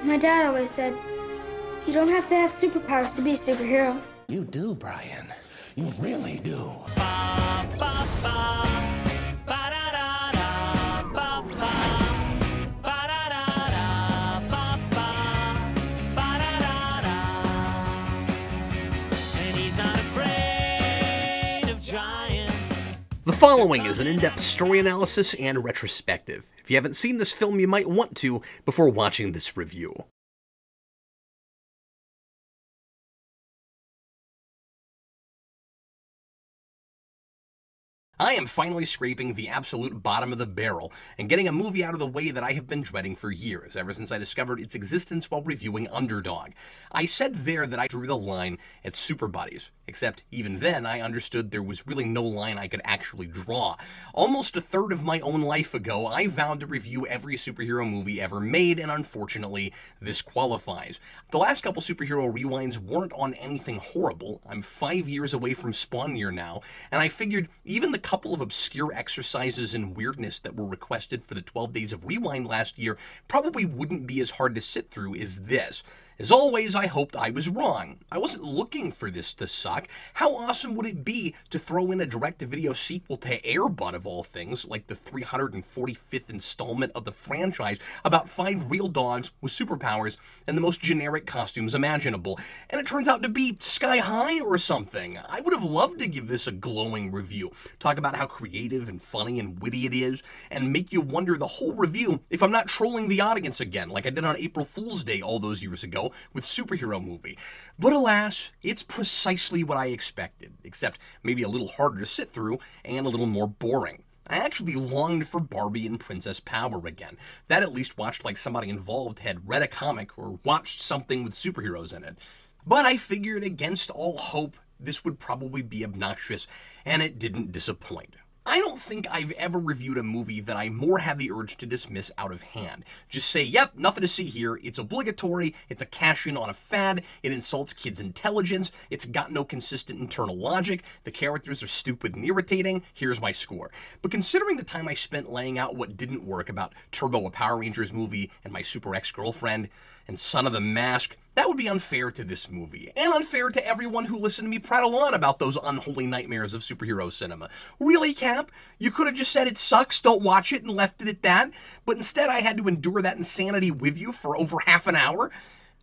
My dad always said, you don't have to have superpowers to be a superhero. You do, Brian. You really do. The following is an in-depth story analysis and retrospective. If you haven't seen this film, you might want to before watching this review. I am finally scraping the absolute bottom of the barrel and getting a movie out of the way that I have been dreading for years, ever since I discovered its existence while reviewing Underdog. I said there that I drew the line at Super Buddies, except even then I understood there was really no line I could actually draw. Almost a third of my own life ago, I vowed to review every superhero movie ever made, and unfortunately, this qualifies. The last couple superhero rewinds weren't on anything horrible. I'm 5 years away from Spawn Year now, and I figured even the couple of obscure exercises in weirdness that were requested for the 12 Days of Rewind last year probably wouldn't be as hard to sit through as this. As always, I hoped I was wrong. I wasn't looking for this to suck. How awesome would it be to throw in a direct-to-video sequel to Air Bud of all things, like the 345th installment of the franchise, about 5 real dogs with superpowers and the most generic costumes imaginable, and it turns out to be sky high or something. I would have loved to give this a glowing review, talk about how creative and funny and witty it is, and make you wonder the whole review if I'm not trolling the audience again, like I did on April Fool's Day all those years ago with Superhero Movie. But alas, it's precisely what I expected, except maybe a little harder to sit through and a little more boring. I actually longed for Barbie and Princess Power again. That at least watched like somebody involved had read a comic or watched something with superheroes in it. But I figured against all hope, this would probably be obnoxious, and it didn't disappoint. I don't think I've ever reviewed a movie that I more had the urge to dismiss out of hand. Just say, yep, nothing to see here, it's obligatory, it's a cash-in on a fad, it insults kids' intelligence, it's got no consistent internal logic, the characters are stupid and irritating, here's my score. But considering the time I spent laying out what didn't work about Turbo, a Power Rangers movie, and My Super Ex-Girlfriend, and Son of the Mask, that would be unfair to this movie, and unfair to everyone who listened to me prattle on about those unholy nightmares of superhero cinema. Really, Cap? You could have just said it sucks, don't watch it, and left it at that, but instead I had to endure that insanity with you for over half an hour?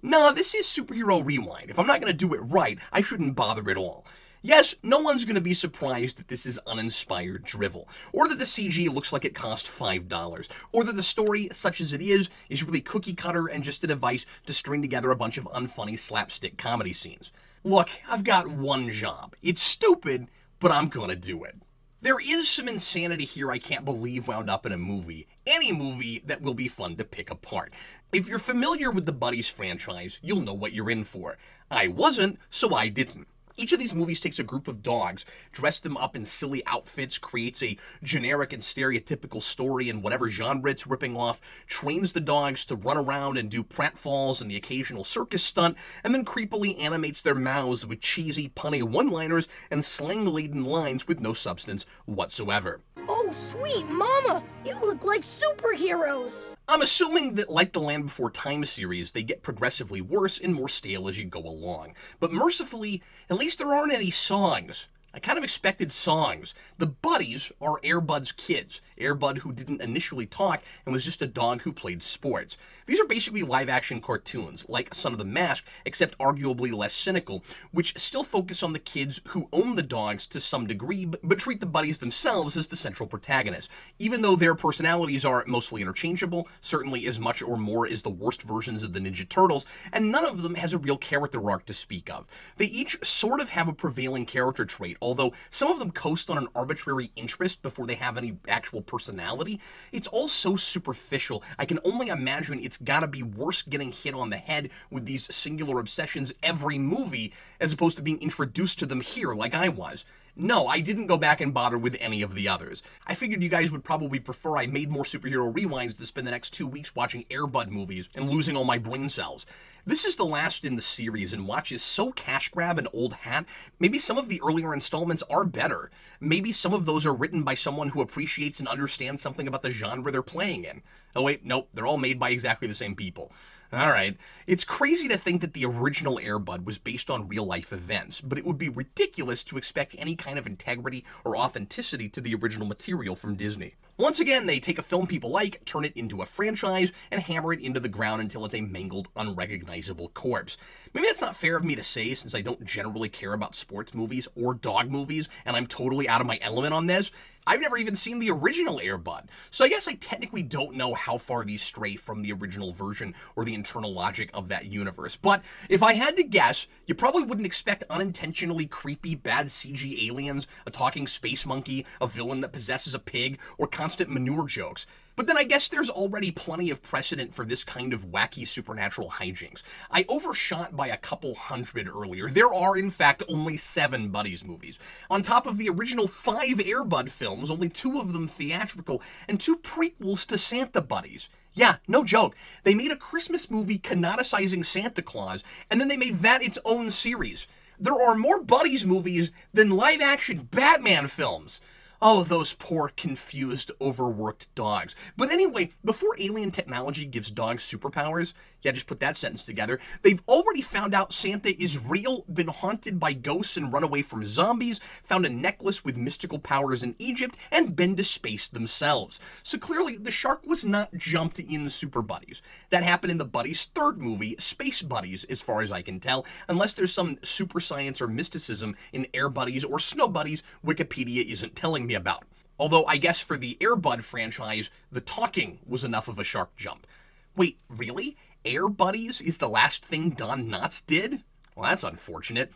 No, this is Superhero Rewind. If I'm not going to do it right, I shouldn't bother at all. Yes, no one's going to be surprised that this is uninspired drivel, or that the CG looks like it cost $5, or that the story, such as it is really cookie cutter and just a device to string together a bunch of unfunny slapstick comedy scenes. Look, I've got one job. It's stupid, but I'm gonna do it. There is some insanity here I can't believe wound up in a movie. Any movie that will be fun to pick apart. If you're familiar with the Buddies franchise, you'll know what you're in for. I wasn't, so I didn't. Each of these movies takes a group of dogs, dresses them up in silly outfits, creates a generic and stereotypical story in whatever genre it's ripping off, trains the dogs to run around and do pratfalls and the occasional circus stunt, and then creepily animates their mouths with cheesy, punny one-liners and slang-laden lines with no substance whatsoever. Oh, sweet mama, you look like superheroes. I'm assuming that, like the Land Before Time series, they get progressively worse and more stale as you go along. But mercifully, at least there aren't any songs. I kind of expected songs. The Buddies are Air Bud's kids. Air Bud, who didn't initially talk and was just a dog who played sports. These are basically live-action cartoons, like Son of the Mask, except arguably less cynical, which still focus on the kids who own the dogs to some degree, but treat the Buddies themselves as the central protagonists. Even though their personalities are mostly interchangeable, certainly as much or more as the worst versions of the Ninja Turtles, and none of them has a real character arc to speak of. They each sort of have a prevailing character trait, although some of them coast on an arbitrary interest before they have any actual personality. It's all so superficial, I can only imagine it's gotta be worse getting hit on the head with these singular obsessions every movie, as opposed to being introduced to them here like I was. No, I didn't go back and bother with any of the others. I figured you guys would probably prefer I made more superhero rewinds than spend the next 2 weeks watching Air Bud movies and losing all my brain cells. This is the last in the series, and Watch is so cash grab and old hat. Maybe some of the earlier installments are better. Maybe some of those are written by someone who appreciates and understands something about the genre they're playing in. Oh wait, nope, they're all made by exactly the same people. Alright, it's crazy to think that the original Air Bud was based on real-life events, but it would be ridiculous to expect any kind of integrity or authenticity to the original material from Disney. Once again, they take a film people like, turn it into a franchise, and hammer it into the ground until it's a mangled, unrecognizable corpse. Maybe that's not fair of me to say since I don't generally care about sports movies or dog movies, and I'm totally out of my element on this. I've never even seen the original Air Bud, so I guess I technically don't know how far these stray from the original version or the internal logic of that universe. But if I had to guess, you probably wouldn't expect unintentionally creepy, bad CG aliens, a talking space monkey, a villain that possesses a pig, or constant manure jokes. But then I guess there's already plenty of precedent for this kind of wacky supernatural hijinks. I overshot by a couple hundred earlier. There are, in fact, only 7 Buddies movies. On top of the original 5 Air Bud films, only 2 of them theatrical, and 2 prequels to Santa Buddies. Yeah, no joke. They made a Christmas movie canonicizing Santa Claus, and then they made that its own series. There are more Buddies movies than live-action Batman films. Oh, those poor, confused, overworked dogs. But anyway, before alien technology gives dogs superpowers, yeah, just put that sentence together, they've already found out Santa is real, been haunted by ghosts and run away from zombies, found a necklace with mystical powers in Egypt, and been to space themselves. So clearly, the shark was not jumped in Super Buddies. That happened in the Buddies' 3rd movie, Space Buddies, as far as I can tell, unless there's some super science or mysticism in Air Buddies or Snow Buddies Wikipedia isn't telling me about. Although I guess for the Air Bud franchise, the talking was enough of a shark jump. Wait, really? Air Buddies is the last thing Don Knotts did? Well, that's unfortunate.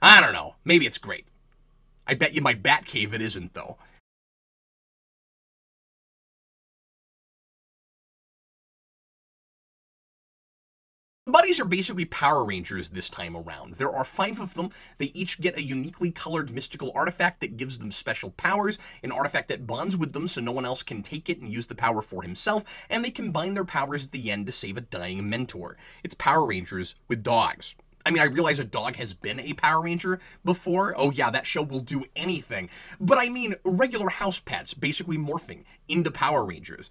I don't know. Maybe it's great. I bet you my Batcave it isn't, though. Buddies are basically Power Rangers this time around. There are 5 of them. They each get a uniquely colored mystical artifact that gives them special powers, an artifact that bonds with them so no one else can take it and use the power for himself, and they combine their powers at the end to save a dying mentor. It's Power Rangers with dogs. I mean, I realize a dog has been a Power Ranger before. Oh yeah, that show will do anything. But I mean, regular house pets basically morphing into Power Rangers.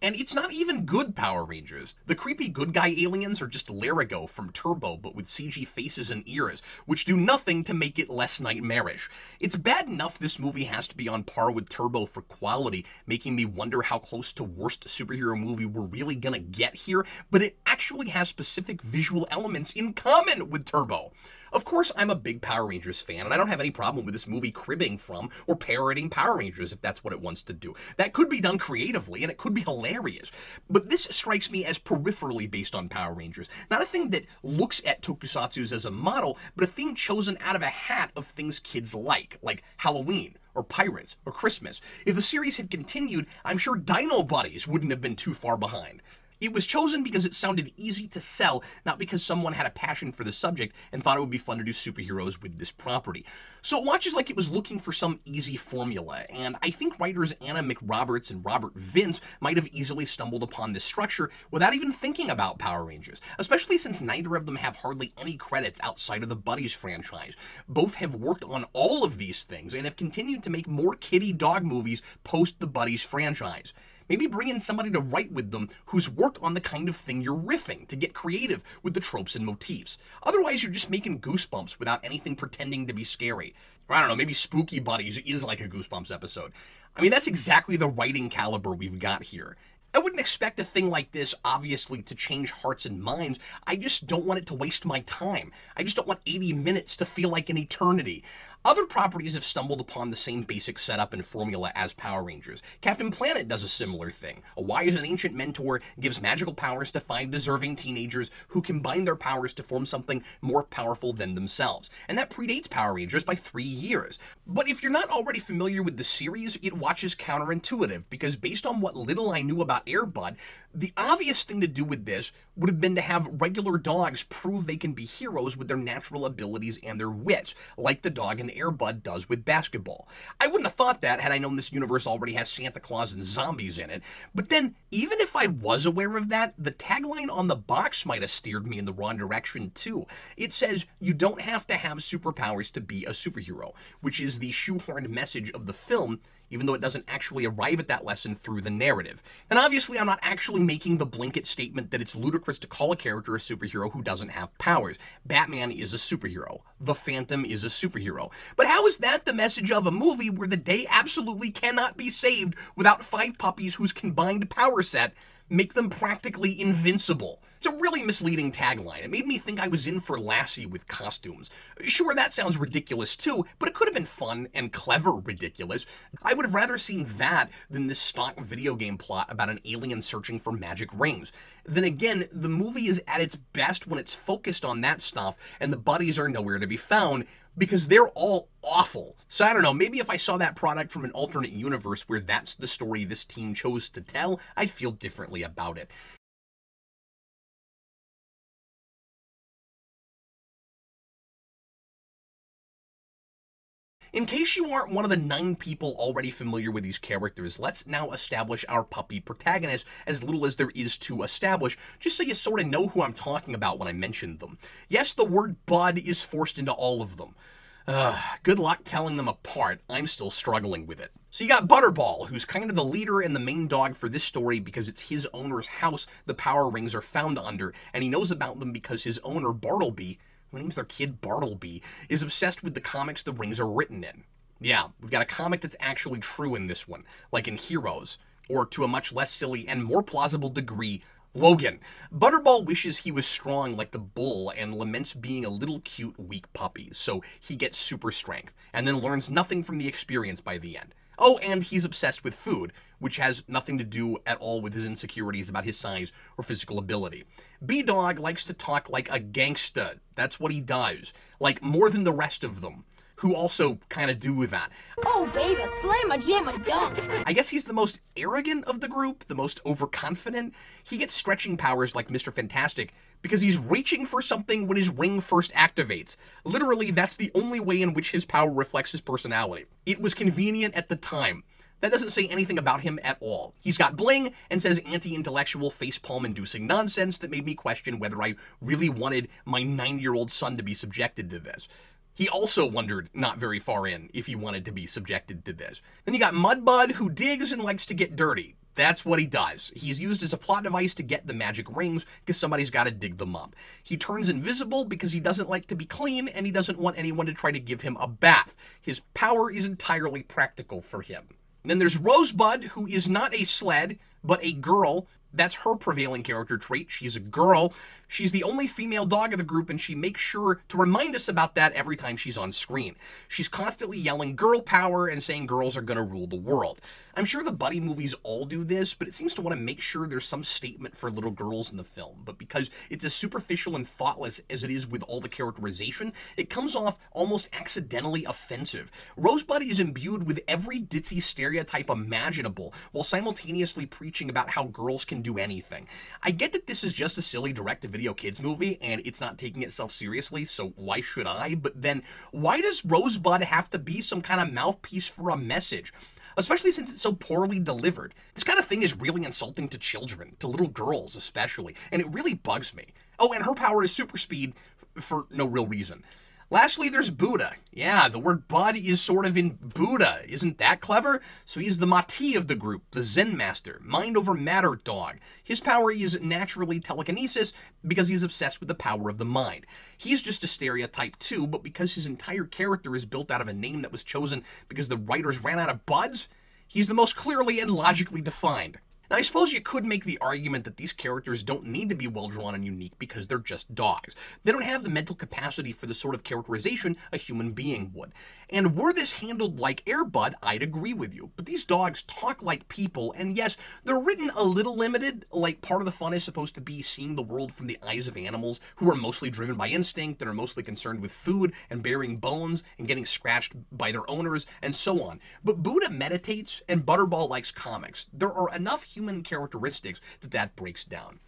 And it's not even good Power Rangers. The creepy good guy aliens are just Larigo from Turbo, but with CG faces and ears, which do nothing to make it less nightmarish. It's bad enough this movie has to be on par with Turbo for quality, making me wonder how close to worst superhero movie we're really gonna get here, but it actually has specific visual elements in common with Turbo. Of course, I'm a big Power Rangers fan, and I don't have any problem with this movie cribbing from or parroting Power Rangers if that's what it wants to do. That could be done creatively, and it could be hilarious. But this strikes me as peripherally based on Power Rangers. Not a thing that looks at tokusatsus as a model, but a thing chosen out of a hat of things kids like Halloween, or Pirates, or Christmas. If the series had continued, I'm sure Dino Buddies wouldn't have been too far behind. It was chosen because it sounded easy to sell, not because someone had a passion for the subject and thought it would be fun to do superheroes with this property. So it watches like it was looking for some easy formula, and I think writers Anna McRoberts and Robert Vince might have easily stumbled upon this structure without even thinking about Power Rangers, especially since neither of them have hardly any credits outside of the Buddies franchise. Both have worked on all of these things and have continued to make more kitty dog movies post the Buddies franchise. Maybe bring in somebody to write with them who's worked on the kind of thing you're riffing to get creative with the tropes and motifs. Otherwise, you're just making Goosebumps without anything pretending to be scary. Or I don't know, maybe Spooky Buddies is like a Goosebumps episode. I mean, that's exactly the writing caliber we've got here. I wouldn't expect a thing like this, obviously, to change hearts and minds. I just don't want it to waste my time. I just don't want 80 minutes to feel like an eternity. Other properties have stumbled upon the same basic setup and formula as Power Rangers. Captain Planet does a similar thing. A wise and ancient mentor gives magical powers to 5 deserving teenagers who combine their powers to form something more powerful than themselves. And that predates Power Rangers by 3 years. But if you're not already familiar with the series, it watches counterintuitive, because based on what little I knew about Air Bud, the obvious thing to do with this would have been to have regular dogs prove they can be heroes with their natural abilities and their wits, like the dog in Air Bud does with basketball. I wouldn't have thought that had I known this universe already has Santa Claus and zombies in it. But then, even if I was aware of that, the tagline on the box might have steered me in the wrong direction too. It says, you don't have to have superpowers to be a superhero, which is the shoehorned message of the film, even though it doesn't actually arrive at that lesson through the narrative. And obviously I'm not actually making the blanket statement that it's ludicrous to call a character a superhero who doesn't have powers. Batman is a superhero. The Phantom is a superhero. But how is that the message of a movie where the day absolutely cannot be saved without 5 puppies whose combined power set make them practically invincible? It's a really misleading tagline. It made me think I was in for Lassie with costumes. Sure, that sounds ridiculous too, but it could have been fun and clever ridiculous. I would have rather seen that than this stock video game plot about an alien searching for magic rings. Then again, the movie is at its best when it's focused on that stuff and the buddies are nowhere to be found, because they're all awful. So I don't know, maybe if I saw that product from an alternate universe where that's the story this team chose to tell, I'd feel differently about it. In case you aren't one of the 9 people already familiar with these characters, let's now establish our puppy protagonist, as little as there is to establish, just so you sort of know who I'm talking about when I mention them. Yes, the word bud is forced into all of them. Good luck telling them apart. I'm still struggling with it. So you got Butterball, who's kind of the leader and the main dog for this story because it's his owner's house the power rings are found under, and he knows about them because his owner, Bartleby, who names their kid Bartleby, is obsessed with the comics the rings are written in. Yeah, we've got a comic that's actually true in this one, like in Heroes, or to a much less silly and more plausible degree, Logan. Butterball wishes he was strong like the bull and laments being a little cute, weak puppy, so he gets super strength, and then learns nothing from the experience by the end. Oh, and he's obsessed with food, which has nothing to do at all with his insecurities about his size or physical ability. B-Dog likes to talk like a gangsta. That's what he does. Like, more than the rest of them, who also kind of do that. Oh, baby, slam a jam a dunk. I guess he's the most arrogant of the group, the most overconfident. He gets stretching powers like Mr. Fantastic because he's reaching for something when his ring first activates. Literally, that's the only way in which his power reflects his personality. It was convenient at the time. That doesn't say anything about him at all. He's got bling and says anti-intellectual facepalm-inducing nonsense that made me question whether I really wanted my 9-year-old son to be subjected to this. He also wondered, not very far in, if he wanted to be subjected to this. Then you got Mudbud, who digs and likes to get dirty. That's what he does. He's used as a plot device to get the magic rings because somebody's got to dig them up. He turns invisible because he doesn't like to be clean and he doesn't want anyone to try to give him a bath. His power is entirely practical for him. Then there's Rosebud, who is not a sled, but a girl. That's her prevailing character trait. She's a girl. She's the only female dog of the group, and she makes sure to remind us about that every time she's on screen. She's constantly yelling girl power and saying girls are going to rule the world. I'm sure the buddy movies all do this, but it seems to want to make sure there's some statement for little girls in the film. But because it's as superficial and thoughtless as it is with all the characterization, it comes off almost accidentally offensive. Rosebud is imbued with every ditzy stereotype imaginable, while simultaneously preaching about how girls can do anything. I get that this is just a silly direct-to-video kids movie, and it's not taking itself seriously, so why should I? But then, why does Rosebud have to be some kind of mouthpiece for a message? Especially since it's so poorly delivered. This kind of thing is really insulting to children, to little girls especially, and it really bugs me. Oh, and her power is super speed for no real reason. Lastly, there's Buddha. Yeah, the word bud is sort of in Buddha. Isn't that clever? So he's the Mati of the group, the Zen master, mind over matter dog. His power is naturally telekinesis because he's obsessed with the power of the mind. He's just a stereotype too, but because his entire character is built out of a name that was chosen because the writers ran out of buds, he's the most clearly and logically defined. Now, I suppose you could make the argument that these characters don't need to be well-drawn and unique because they're just dogs. They don't have the mental capacity for the sort of characterization a human being would. And were this handled like Air Bud, I'd agree with you. But these dogs talk like people, and yes, they're written a little limited, like part of the fun is supposed to be seeing the world from the eyes of animals who are mostly driven by instinct and are mostly concerned with food and burying bones and getting scratched by their owners and so on. But Buddha meditates and Butterball likes comics. There are enough human characteristics that breaks down.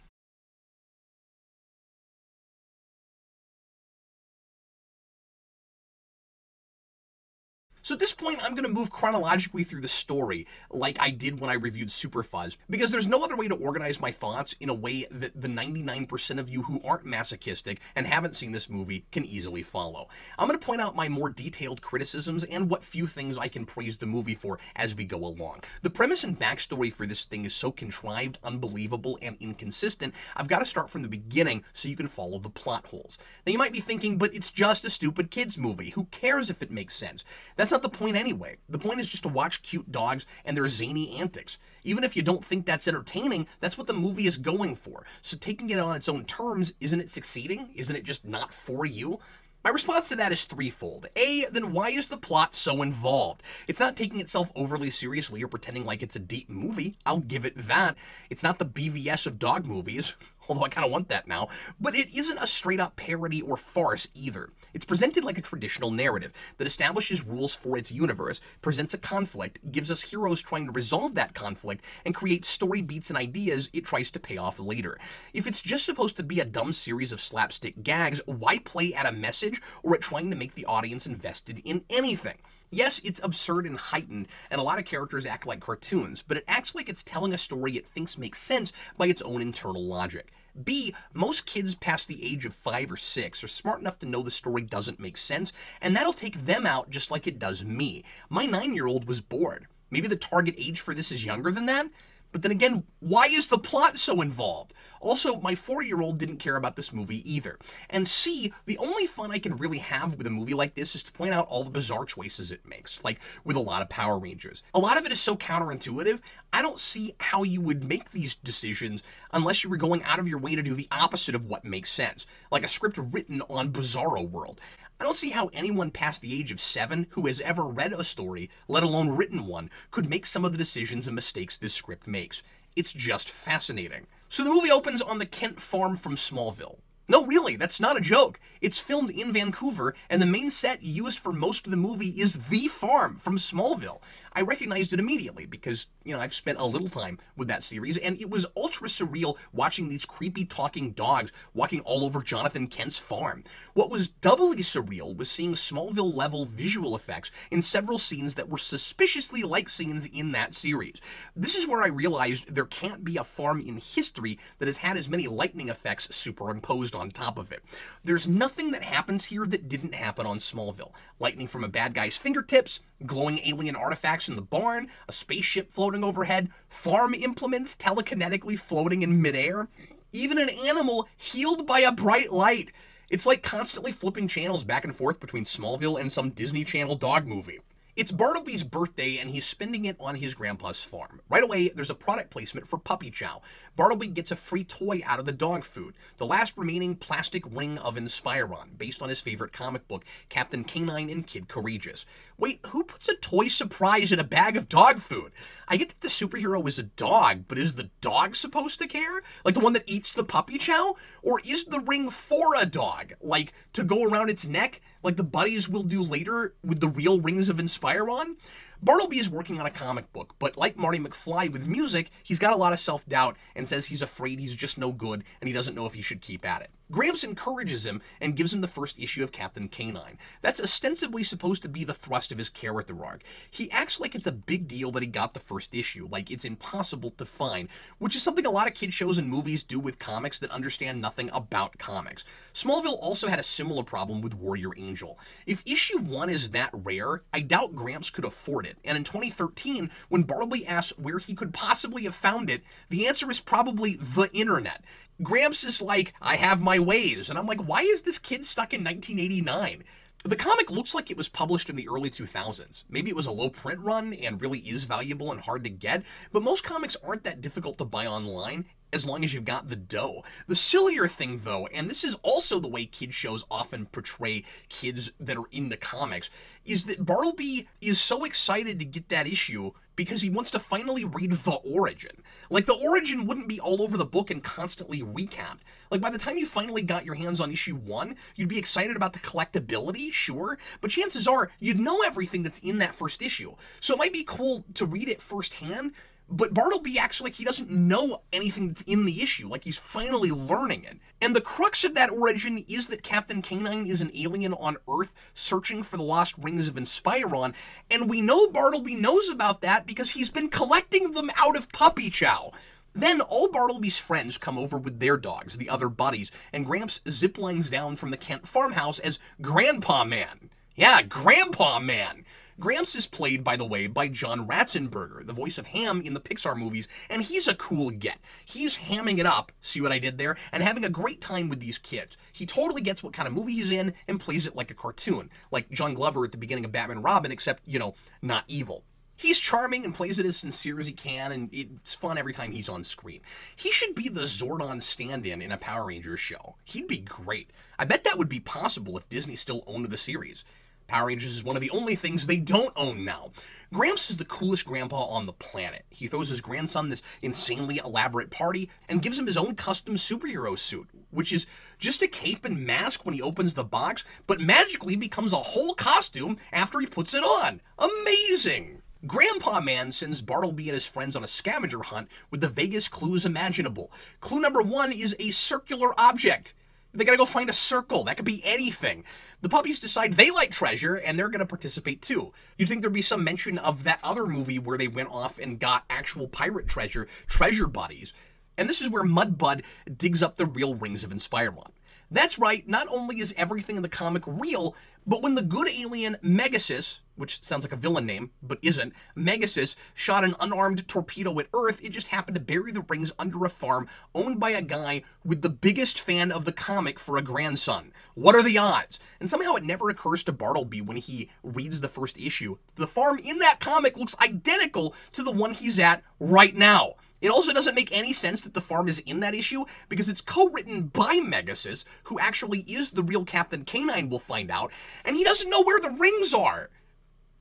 So at this point, I'm going to move chronologically through the story like I did when I reviewed Super Fuzz, because there's no other way to organize my thoughts in a way that the 99% of you who aren't masochistic and haven't seen this movie can easily follow. I'm going to point out my more detailed criticisms and what few things I can praise the movie for as we go along. The premise and backstory for this thing is so contrived, unbelievable, and inconsistent, I've got to start from the beginning so you can follow the plot holes. Now you might be thinking, but it's just a stupid kids movie. Who cares if it makes sense? That's not the point anyway. The point is just to watch cute dogs and their zany antics. Even if you don't think that's entertaining, that's what the movie is going for. So taking it on its own terms, isn't it succeeding? Isn't it just not for you? My response to that is threefold. A, then why is the plot so involved? It's not taking itself overly seriously or pretending like it's a deep movie. I'll give it that. It's not the BVS of dog movies, although I kind of want that now. But it isn't a straight-up parody or farce either. It's presented like a traditional narrative that establishes rules for its universe, presents a conflict, gives us heroes trying to resolve that conflict, and creates story beats and ideas it tries to pay off later. If it's just supposed to be a dumb series of slapstick gags, why play at a message or at trying to make the audience invested in anything? Yes, it's absurd and heightened, and a lot of characters act like cartoons, but it acts like it's telling a story it thinks makes sense by its own internal logic. B, most kids past the age of 5 or 6 are smart enough to know the story doesn't make sense, and that'll take them out just like it does me. My 9-year-old was bored. Maybe the target age for this is younger than that? But then again, why is the plot so involved? Also, my 4-year-old didn't care about this movie either. And C, the only fun I can really have with a movie like this is to point out all the bizarre choices it makes, like with a lot of Power Rangers. A lot of it is so counterintuitive, I don't see how you would make these decisions unless you were going out of your way to do the opposite of what makes sense, like a script written on Bizarro World. I don't see how anyone past the age of 7 who has ever read a story, let alone written one, could make some of the decisions and mistakes this script makes. It's just fascinating. So the movie opens on the Kent farm from Smallville. No, really, that's not a joke. It's filmed in Vancouver, and the main set used for most of the movie is the farm from Smallville. I recognized it immediately because, I've spent a little time with that series, and it was ultra surreal watching these creepy talking dogs walking all over Jonathan Kent's farm. What was doubly surreal was seeing Smallville-level visual effects in several scenes that were suspiciously like scenes in that series. This is where I realized there can't be a farm in history that has had as many lightning effects superimposed on top of it. There's nothing that happens here that didn't happen on Smallville. Lightning from a bad guy's fingertips, glowing alien artifacts in the barn, a spaceship floating overhead, farm implements telekinetically floating in midair, even an animal healed by a bright light. It's like constantly flipping channels back and forth between Smallville and some Disney Channel dog movie. It's Bartleby's birthday, and he's spending it on his grandpa's farm. Right away, there's a product placement for Puppy Chow. Bartleby gets a free toy out of the dog food, the last remaining plastic ring of Inspiron, based on his favorite comic book, Captain Canine and Kid Courageous. Wait, who puts a toy surprise in a bag of dog food? I get that the superhero is a dog, but is the dog supposed to care? Like the one that eats the Puppy Chow? Or is the ring for a dog? Like, to go around its neck? Like the buddies will do later with the real rings of Inspiron? Bartleby is working on a comic book, but like Marty McFly with music, he's got a lot of self-doubt and says he's afraid he's just no good and he doesn't know if he should keep at it. Gramps encourages him and gives him the first issue of Captain Canine. That's ostensibly supposed to be the thrust of his character arc. He acts like it's a big deal that he got the first issue, like it's impossible to find, which is something a lot of kid shows and movies do with comics that understand nothing about comics. Smallville also had a similar problem with Warrior Angel. If issue 1 is that rare, I doubt Gramps could afford it, and in 2013, when Bartleby asks where he could possibly have found it, the answer is probably the internet. Gramps is like, I have my ways, and I'm like, why is this kid stuck in 1989? The comic looks like it was published in the early 2000s. Maybe it was a low print run and really is valuable and hard to get, but most comics aren't that difficult to buy online as long as you've got the dough. The sillier thing though, and this is also the way kid shows often portray kids that are into comics, is that Bartleby is so excited to get that issue because he wants to finally read the origin. Like, the origin wouldn't be all over the book and constantly recapped. Like, by the time you finally got your hands on issue 1, you'd be excited about the collectability, sure, but chances are you'd know everything that's in that first issue. So it might be cool to read it firsthand, But Bartleby acts like he doesn't know anything that's in the issue, like he's finally learning it. And the crux of that origin is that Captain Canine is an alien on Earth searching for the lost rings of Inspiron, and we know Bartleby knows about that because he's been collecting them out of Puppy Chow. Then all Bartleby's friends come over with their dogs, the other buddies, and Gramps ziplines down from the Kent farmhouse as Grandpa Man. Yeah, Grandpa Man! Gramps is played, by the way, by John Ratzenberger, the voice of Ham in the Pixar movies, and he's a cool get. He's hamming it up, see what I did there, and having a great time with these kids. He totally gets what kind of movie he's in and plays it like a cartoon, like John Glover at the beginning of Batman and Robin, except, you know, not evil. He's charming and plays it as sincere as he can, and it's fun every time he's on screen. He should be the Zordon stand-in in a Power Rangers show. He'd be great. I bet that would be possible if Disney still owned the series. Power Rangers is one of the only things they don't own now. Gramps is the coolest grandpa on the planet. He throws his grandson this insanely elaborate party and gives him his own custom superhero suit, which is just a cape and mask when he opens the box, but magically becomes a whole costume after he puts it on. Amazing! Grandpa Man sends Bartleby and his friends on a scavenger hunt with the vaguest clues imaginable. Clue number 1 is a circular object. They gotta go find a circle. That could be anything. The puppies decide they like treasure, and they're gonna participate too. You'd think there'd be some mention of that other movie where they went off and got actual pirate treasure, Treasure Buddies. And this is where Mudbud digs up the real rings of Inspiron. That's right, not only is everything in the comic real, but when the good alien Megasis, which sounds like a villain name, but isn't, Megasis shot an unarmed torpedo at Earth, it just happened to bury the rings under a farm owned by a guy with the biggest fan of the comic for a grandson. What are the odds? And somehow it never occurs to Bartleby when he reads the first issue. The farm in that comic looks identical to the one he's at right now. It also doesn't make any sense that the farm is in that issue because it's co-written by Megasis, who actually is the real Captain Canine, we'll find out, and he doesn't know where the rings are.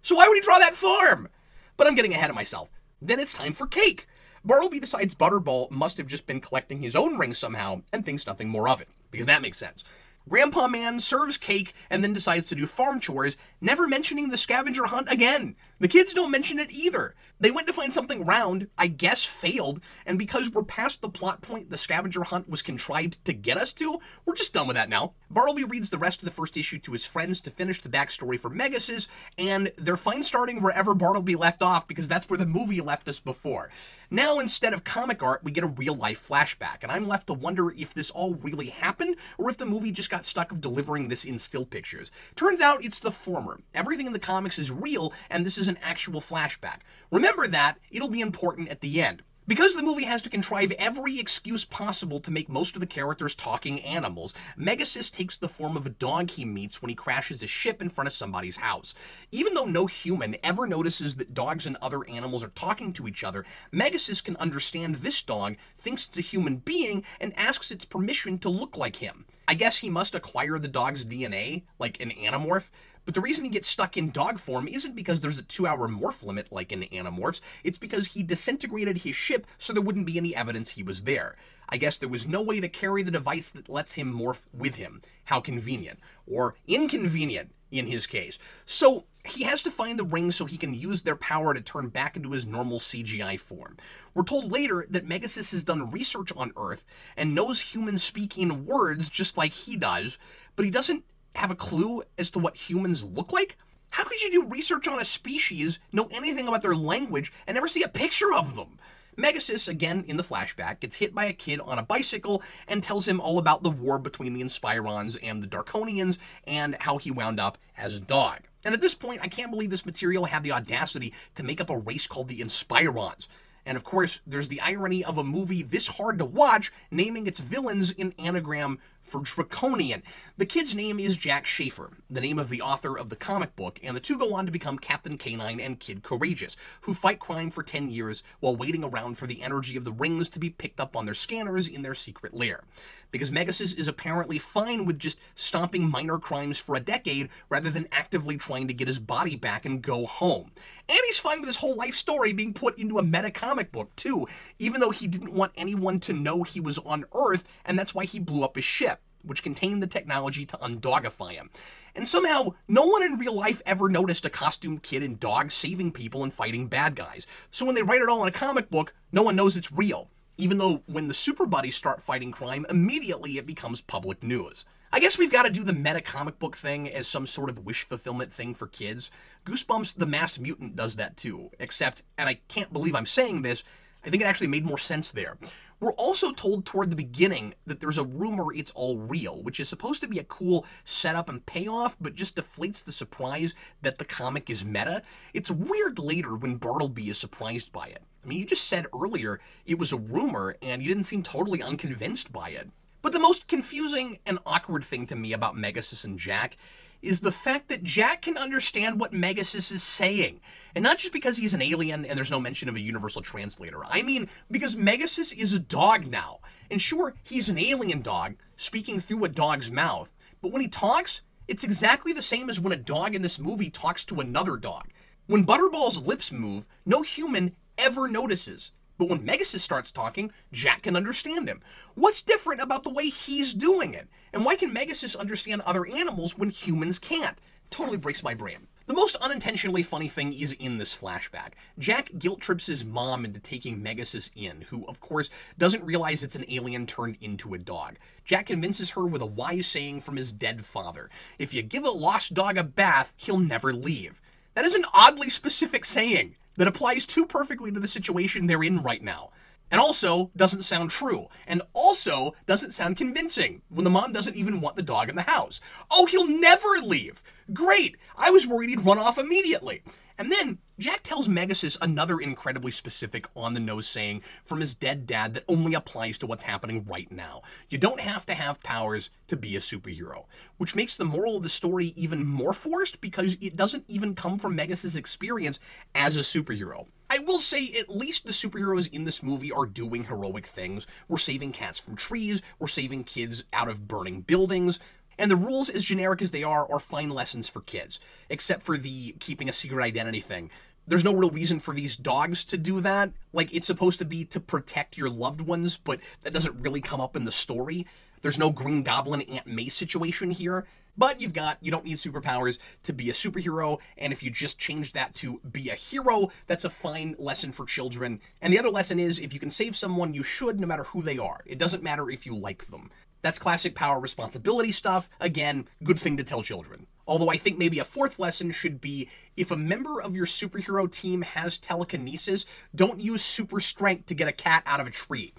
So why would he draw that farm? But I'm getting ahead of myself. Then it's time for cake. Bartleby decides Butterball must have just been collecting his own rings somehow and thinks nothing more of it, because that makes sense. Grandpa Man serves cake and then decides to do farm chores, never mentioning the scavenger hunt again. The kids don't mention it either. They went to find something round, I guess failed, and because we're past the plot point the scavenger hunt was contrived to get us to, we're just done with that now. Bartleby reads the rest of the first issue to his friends to finish the backstory for Megasis, and they're fine starting wherever Bartleby left off because that's where the movie left us before. Now, instead of comic art, we get a real-life flashback, and I'm left to wonder if this all really happened, or if the movie just got stuck of delivering this in still pictures. Turns out it's the former. Everything in the comics is real, and this is an actual flashback. Remember that, it'll be important at the end. Because the movie has to contrive every excuse possible to make most of the characters talking animals, Megasis takes the form of a dog he meets when he crashes a ship in front of somebody's house. Even though no human ever notices that dogs and other animals are talking to each other, Megasis can understand this dog, thinks it's a human being, and asks its permission to look like him. I guess he must acquire the dog's DNA, like an Animorph. But the reason he gets stuck in dog form isn't because there's a 2-hour morph limit like in Animorphs, it's because he disintegrated his ship so there wouldn't be any evidence he was there. I guess there was no way to carry the device that lets him morph with him. How convenient. Or inconvenient, in his case. So he has to find the rings so he can use their power to turn back into his normal CGI form. We're told later that Megasis has done research on Earth and knows humans speak in words just like he does, but he doesn't have a clue as to what humans look like? How could you do research on a species, know anything about their language, and never see a picture of them? Megasis, again in the flashback, gets hit by a kid on a bicycle and tells him all about the war between the Inspirons and the Darkonians and how he wound up as a dog. And at this point, I can't believe this material had the audacity to make up a race called the Inspirons. And of course, there's the irony of a movie this hard to watch naming its villains in anagram for Draconian. The kid's name is Jack Schaefer, the name of the author of the comic book, and the two go on to become Captain Canine and Kid Courageous, who fight crime for 10 years while waiting around for the energy of the rings to be picked up on their scanners in their secret lair. Because Megasis is apparently fine with just stomping minor crimes for a decade rather than actively trying to get his body back and go home. And he's fine with his whole life story being put into a meta comic book too, even though he didn't want anyone to know he was on Earth, and that's why he blew up his ship. which contained the technology to undogify him. And somehow, no one in real life ever noticed a costumed kid and dog saving people and fighting bad guys. So when they write it all in a comic book, no one knows it's real. Even though when the super buddies start fighting crime, immediately it becomes public news. I guess we've got to do the meta comic book thing as some sort of wish fulfillment thing for kids. Goosebumps the Masked Mutant does that too, except, and I can't believe I'm saying this, I think it actually made more sense there. We're also told toward the beginning that there's a rumor it's all real, which is supposed to be a cool setup and payoff, but just deflates the surprise that the comic is meta. It's weird later when Bartleby is surprised by it. I mean, you just said earlier it was a rumor, and you didn't seem totally unconvinced by it. But the most confusing and awkward thing to me about Megasis and Jack is the fact that Jack can understand what Megasis is saying. And not just because he's an alien and there's no mention of a universal translator. I mean, because Megasis is a dog now. And sure, he's an alien dog, speaking through a dog's mouth. But when he talks, it's exactly the same as when a dog in this movie talks to another dog. When Butterball's lips move, no human ever notices. But when Megasis starts talking, Jack can understand him. What's different about the way he's doing it? And why can Megasis understand other animals when humans can't? Totally breaks my brain. The most unintentionally funny thing is in this flashback. Jack guilt trips his mom into taking Megasis in, who, of course, doesn't realize it's an alien turned into a dog. Jack convinces her with a wise saying from his dead father. If you give a lost dog a bath, he'll never leave. That is an oddly specific saying that applies too perfectly to the situation they're in right now. And also doesn't sound true. And also doesn't sound convincing when the mom doesn't even want the dog in the house. Oh, he'll never leave! Great! I was worried he'd run off immediately. And then Jack tells Megasis another incredibly specific on-the-nose saying from his dead dad that only applies to what's happening right now. You don't have to have powers to be a superhero. Which makes the moral of the story even more forced because it doesn't even come from Megasis' experience as a superhero. I will say at least the superheroes in this movie are doing heroic things. We're saving cats from trees, we're saving kids out of burning buildings, and the rules, as generic as they are fine lessons for kids, except for the keeping a secret identity thing. There's no real reason for these dogs to do that. Like, it's supposed to be to protect your loved ones, but that doesn't really come up in the story. There's no Green Goblin Aunt May situation here. But you don't need superpowers to be a superhero, and if you just change that to be a hero, that's a fine lesson for children. And the other lesson is, if you can save someone, you should, no matter who they are. It doesn't matter if you like them. That's classic power responsibility stuff. Again, good thing to tell children. Although I think maybe a fourth lesson should be, if a member of your superhero team has telekinesis, don't use super strength to get a cat out of a tree.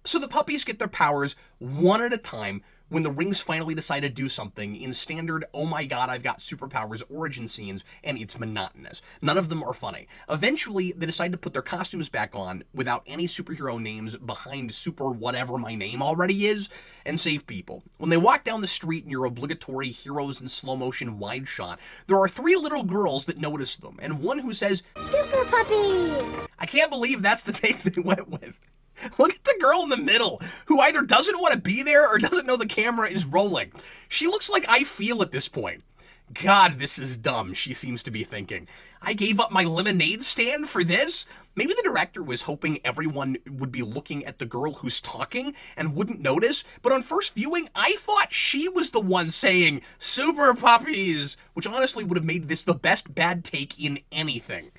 So the puppies get their powers one at a time when the rings finally decide to do something in standard, oh my god, I've got superpowers origin scenes, and it's monotonous. None of them are funny. Eventually, they decide to put their costumes back on without any superhero names behind super whatever my name already is, and save people. When they walk down the street in your obligatory heroes in slow motion wide shot, there are 3 little girls that notice them, and one who says, Super puppies! I can't believe that's the take they went with. Look at the girl in the middle, who either doesn't want to be there or doesn't know the camera is rolling. She looks like I feel at this point. God, this is dumb, she seems to be thinking. I gave up my lemonade stand for this? Maybe the director was hoping everyone would be looking at the girl who's talking and wouldn't notice, but on first viewing, I thought she was the one saying, super puppies, which honestly would have made this the best bad take in anything.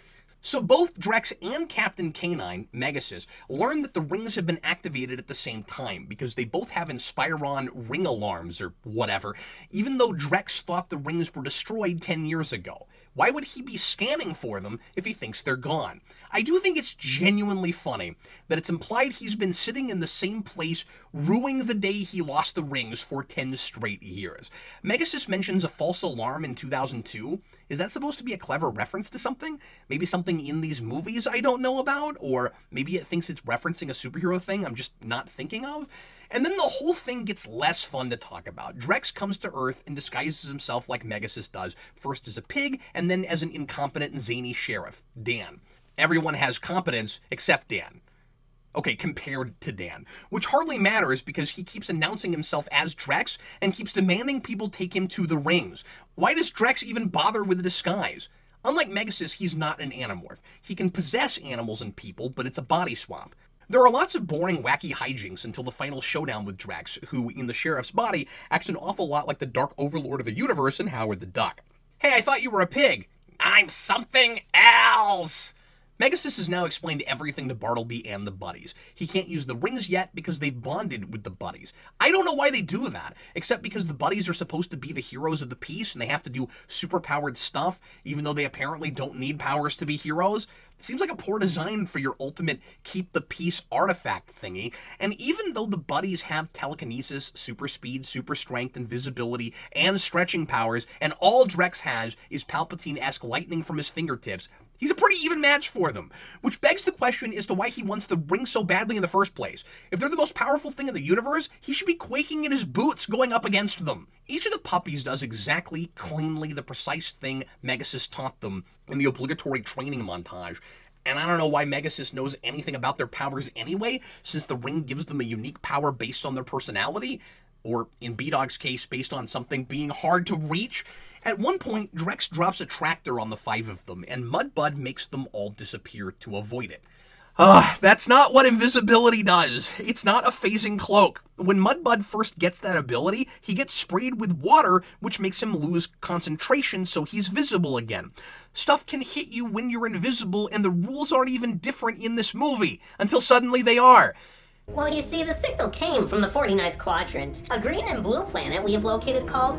So both Drex and Captain Canine, Megasis, learn that the rings have been activated at the same time because they both have Inspiron ring alarms or whatever, even though Drex thought the rings were destroyed 10 years ago. Why would he be scanning for them if he thinks they're gone? I do think it's genuinely funny that it's implied he's been sitting in the same place ruining the day he lost the rings for 10 straight years. Megasis mentions a false alarm in 2002. Is that supposed to be a clever reference to something? Maybe something in these movies I don't know about? Or maybe it thinks it's referencing a superhero thing I'm just not thinking of? And then the whole thing gets less fun to talk about. Drex comes to Earth and disguises himself like Megasis does, first as a pig, and then as an incompetent and zany sheriff, Dan. Everyone has competence except Dan. Okay, compared to Dan. Which hardly matters because he keeps announcing himself as Drex and keeps demanding people take him to the rings. Why does Drex even bother with a disguise? Unlike Megasis, he's not an animorph. He can possess animals and people, but it's a body swap. There are lots of boring, wacky hijinks until the final showdown with Drax, who, in the sheriff's body, acts an awful lot like the Dark Overlord of the universe in Howard the Duck. Hey, I thought you were a pig. I'm something else! Megasis has now explained everything to Bartleby and the buddies. He can't use the rings yet because they've bonded with the buddies. I don't know why they do that, except because the buddies are supposed to be the heroes of the piece and they have to do superpowered stuff, even though they apparently don't need powers to be heroes. It seems like a poor design for your ultimate keep the peace artifact thingy, and even though the buddies have telekinesis, super speed, super strength, invisibility, and stretching powers, and all Drex has is Palpatine-esque lightning from his fingertips, he's a pretty even match for them, which begs the question as to why he wants the ring so badly in the first place. If they're the most powerful thing in the universe, he should be quaking in his boots going up against them. Each of the puppies does exactly, cleanly, the precise thing Megasis taught them in the obligatory training montage. And I don't know why Megasis knows anything about their powers anyway, since the ring gives them a unique power based on their personality, or in B.Dog's case, based on something being hard to reach. At one point, Drex drops a tractor on the 5 of them, and Mudbud makes them all disappear to avoid it. That's not what invisibility does. It's not a phasing cloak. When Mudbud first gets that ability, he gets sprayed with water, which makes him lose concentration so he's visible again. Stuff can hit you when you're invisible, and the rules aren't even different in this movie, until suddenly they are. Well, you see, the signal came from the 49th quadrant, a green and blue planet we have located called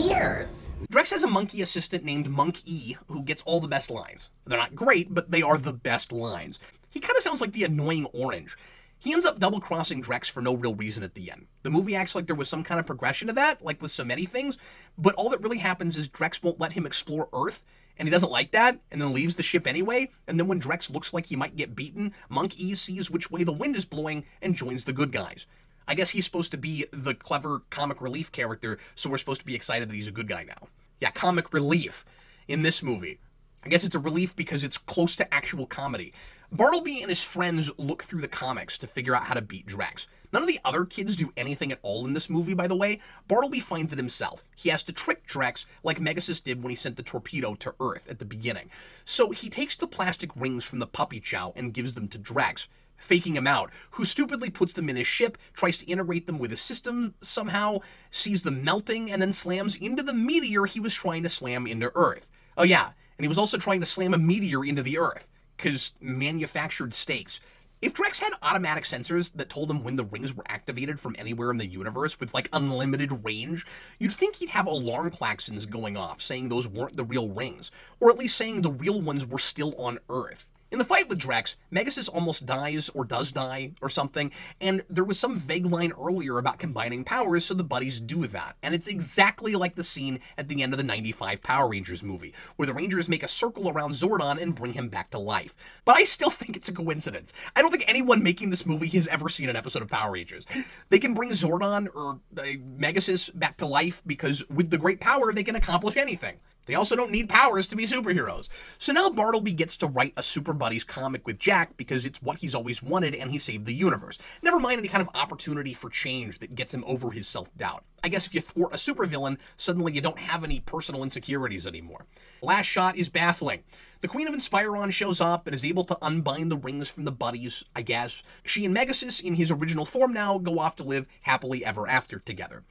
Earles. Drex has a monkey assistant named Monk E, who gets all the best lines. They're not great, but they are the best lines. He kind of sounds like the annoying orange. He ends up double-crossing Drex for no real reason at the end. The movie acts like there was some kind of progression to that, like with so many things, but all that really happens is Drex won't let him explore Earth, and he doesn't like that, and then leaves the ship anyway, and then when Drex looks like he might get beaten, Monk E sees which way the wind is blowing and joins the good guys. I guess he's supposed to be the clever comic relief character, so we're supposed to be excited that he's a good guy now. Yeah, comic relief in this movie. I guess it's a relief because it's close to actual comedy. Bartleby and his friends look through the comics to figure out how to beat Drex. None of the other kids do anything at all in this movie, by the way. Bartleby finds it himself. He has to trick Drex like Megasis did when he sent the torpedo to Earth at the beginning. So he takes the plastic rings from the puppy chow and gives them to Drex, faking him out, who stupidly puts them in his ship, tries to integrate them with his system somehow, sees them melting, and then slams into the meteor he was trying to slam into Earth. Oh yeah, and he was also trying to slam a meteor into the Earth, because manufactured stakes. If Drex had automatic sensors that told him when the rings were activated from anywhere in the universe with, like, unlimited range, you'd think he'd have alarm klaxons going off saying those weren't the real rings, or at least saying the real ones were still on Earth. In the fight with Drex, Megasis almost dies, or does die, or something, and there was some vague line earlier about combining powers, so the buddies do that. And it's exactly like the scene at the end of the '95 Power Rangers movie, where the Rangers make a circle around Zordon and bring him back to life. But I still think it's a coincidence. I don't think anyone making this movie has ever seen an episode of Power Rangers. They can bring Zordon or Megasis back to life because with the great power, they can accomplish anything. They also don't need powers to be superheroes. So now Bartleby gets to write a Super Buddies comic with Jack because it's what he's always wanted and he saved the universe. Never mind any kind of opportunity for change that gets him over his self-doubt. I guess if you thwart a supervillain, suddenly you don't have any personal insecurities anymore. Last shot is baffling. The Queen of Inspiron shows up and is able to unbind the rings from the buddies, I guess. She and Megasis, in his original form now, go off to live happily ever after together.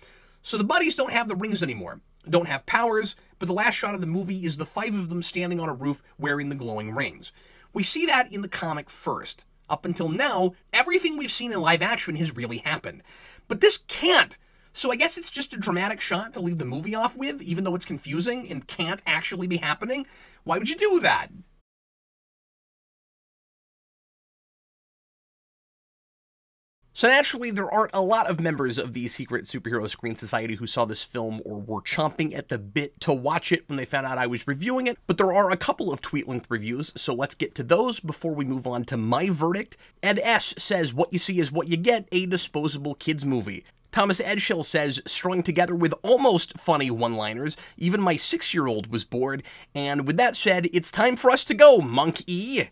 So the buddies don't have the rings anymore, don't have powers, but the last shot of the movie is the 5 of them standing on a roof wearing the glowing rings. We see that in the comic first. Up until now, everything we've seen in live action has really happened. But this can't! So I guess it's just a dramatic shot to leave the movie off with, even though it's confusing and can't actually be happening? Why would you do that? So naturally, there aren't a lot of members of the secret superhero screen society who saw this film or were chomping at the bit to watch it when they found out I was reviewing it, but there are a couple of tweet-length reviews, so let's get to those before we move on to my verdict. Ed S. says, "What you see is what you get, a disposable kids movie." Thomas Edgeshill says, "Strung together with almost funny one-liners, even my 6-year-old was bored, and with that said, it's time for us to go, Monk E."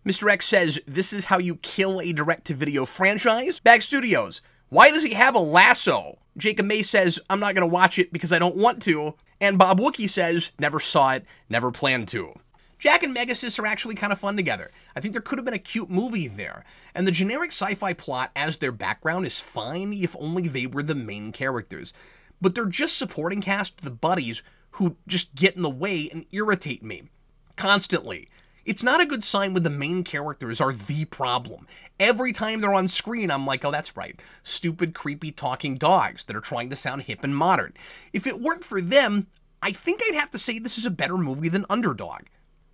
Mr. X says, "This is how you kill a direct-to-video franchise." B.A.G Studios, "Why does he have a lasso?" Jacob May says, "I'm not going to watch it because I don't want to." And Bob Wookie says, "Never saw it, never plan to." Jack and Megasis are actually kind of fun together. I think there could have been a cute movie there. And the generic sci-fi plot as their background is fine if only they were the main characters. But they're just supporting cast, the buddies, who just get in the way and irritate me. Constantly. It's not a good sign when the main characters are the problem. Every time they're on screen, I'm like, oh, that's right. Stupid, creepy talking dogs that are trying to sound hip and modern. If it weren't for them, I think I'd have to say this is a better movie than Underdog,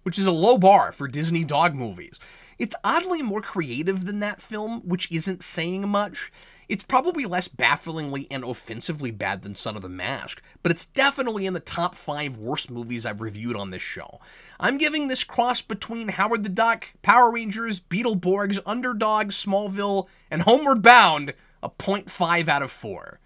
which is a low bar for Disney dog movies. It's oddly more creative than that film, which isn't saying much. It's probably less bafflingly and offensively bad than Son of the Mask, but it's definitely in the top 5 worst movies I've reviewed on this show. I'm giving this cross between Howard the Duck, Power Rangers, Beetleborgs, Underdog, Smallville, and Homeward Bound a 0.5 out of 4.